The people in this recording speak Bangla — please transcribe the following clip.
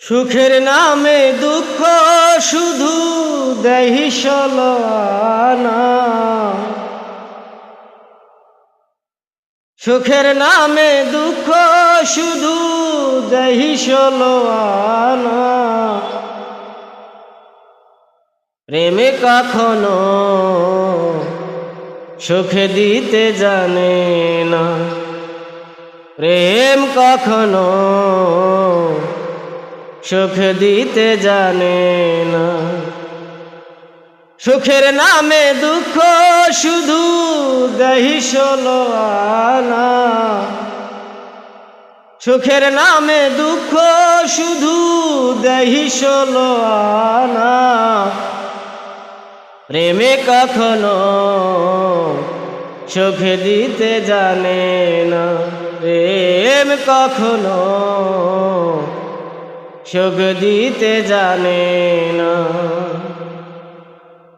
সুখের নামে দুঃখ শুধু দেহি সলোয়ানা। সুখের নামে দুঃখ শুধু দেহি সলোয়ানা। প্রেমে কখনো সুখ দিতে জানে না। প্রেম কখনো সুখ দিতে জানে না। সুখের নামে দুঃখ শুধু দেহি সলোয়ানা। সুখের নামে দুঃখ শুধু দেহি সলোয়ানা। প্রেমে কখনো সুখ দিতে জানে না। প্রেম কখনো সুখ দিতে জানে না।